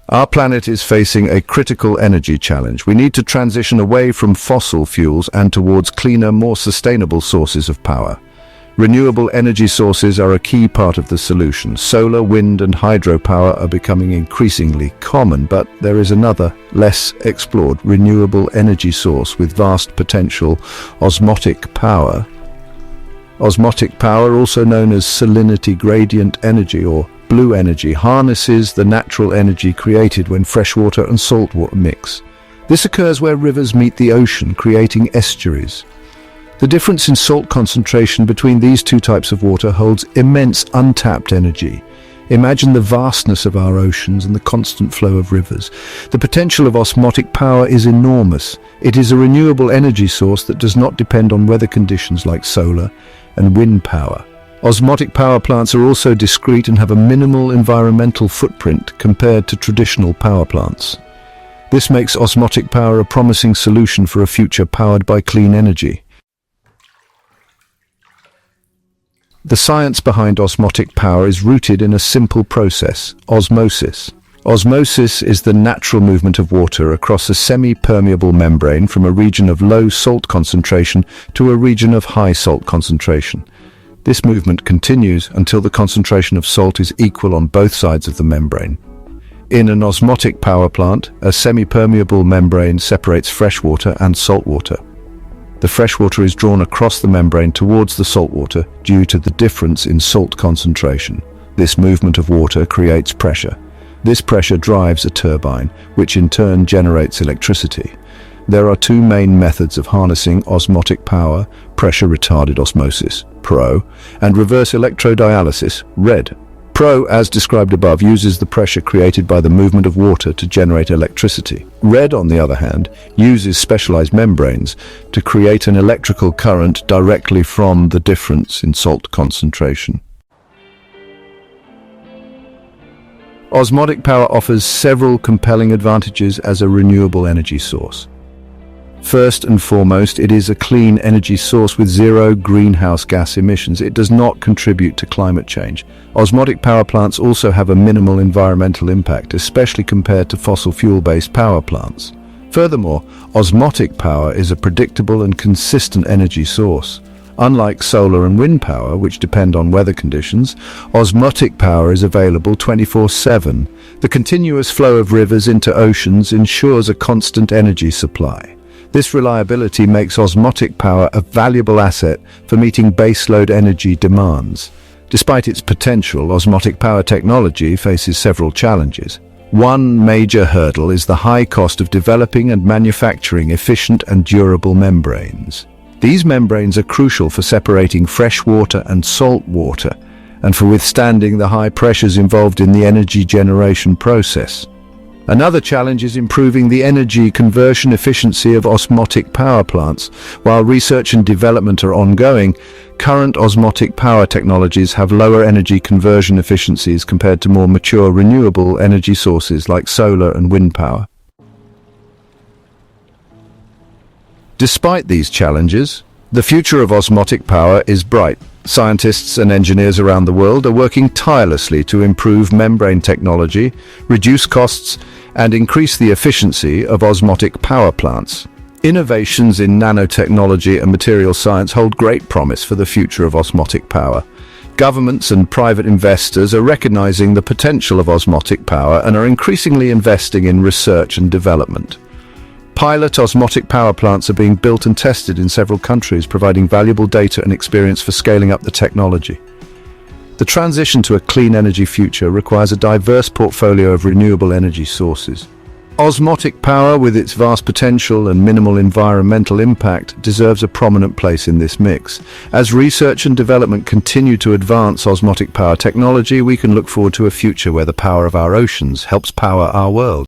Our planet is facing a critical energy challenge. We need to transition away from fossil fuels and towards cleaner, more sustainable sources of power. Renewable energy sources are a key part of the solution. Solar, wind, and hydropower are becoming increasingly common, but there is another, less explored, renewable energy source with vast potential: osmotic power. Osmotic power, also known as salinity gradient energy or blue energy, harnesses the natural energy created when freshwater and saltwater mix. This occurs where rivers meet the ocean, creating estuaries. The difference in salt concentration between these two types of water holds immense untapped energy. Imagine the vastness of our oceans and the constant flow of rivers. The potential of osmotic power is enormous. It is a renewable energy source that does not depend on weather conditions like solar and wind power. Osmotic power plants are also discreet and have a minimal environmental footprint compared to traditional power plants. This makes osmotic power a promising solution for a future powered by clean energy. The science behind osmotic power is rooted in a simple process: osmosis. Osmosis is the natural movement of water across a semi-permeable membrane from a region of low salt concentration to a region of high salt concentration. This movement continues until the concentration of salt is equal on both sides of the membrane. In an osmotic power plant, a semi-permeable membrane separates freshwater and saltwater. The freshwater is drawn across the membrane towards the saltwater due to the difference in salt concentration. This movement of water creates pressure. This pressure drives a turbine, which in turn generates electricity. There are two main methods of harnessing osmotic power: pressure-retarded osmosis, PRO, and reverse electrodialysis, RED. PRO, as described above, uses the pressure created by the movement of water to generate electricity. RED, on the other hand, uses specialized membranes to create an electrical current directly from the difference in salt concentration. Osmotic power offers several compelling advantages as a renewable energy source. First and foremost, it is a clean energy source with zero greenhouse gas emissions. It does not contribute to climate change. Osmotic power plants also have a minimal environmental impact, especially compared to fossil fuel-based power plants. Furthermore, osmotic power is a predictable and consistent energy source. Unlike solar and wind power, which depend on weather conditions, osmotic power is available 24/7. The continuous flow of rivers into oceans ensures a constant energy supply. This reliability makes osmotic power a valuable asset for meeting baseload energy demands. Despite its potential, osmotic power technology faces several challenges. One major hurdle is the high cost of developing and manufacturing efficient and durable membranes. These membranes are crucial for separating fresh water and salt water, and for withstanding the high pressures involved in the energy generation process. Another challenge is improving the energy conversion efficiency of osmotic power plants. While research and development are ongoing, current osmotic power technologies have lower energy conversion efficiencies compared to more mature renewable energy sources like solar and wind power. Despite these challenges, the future of osmotic power is bright. Scientists and engineers around the world are working tirelessly to improve membrane technology, reduce costs, and increase the efficiency of osmotic power plants. Innovations in nanotechnology and material science hold great promise for the future of osmotic power. Governments and private investors are recognizing the potential of osmotic power and are increasingly investing in research and development. Pilot osmotic power plants are being built and tested in several countries, providing valuable data and experience for scaling up the technology. The transition to a clean energy future requires a diverse portfolio of renewable energy sources. Osmotic power, with its vast potential and minimal environmental impact, deserves a prominent place in this mix. As research and development continue to advance osmotic power technology, we can look forward to a future where the power of our oceans helps power our world.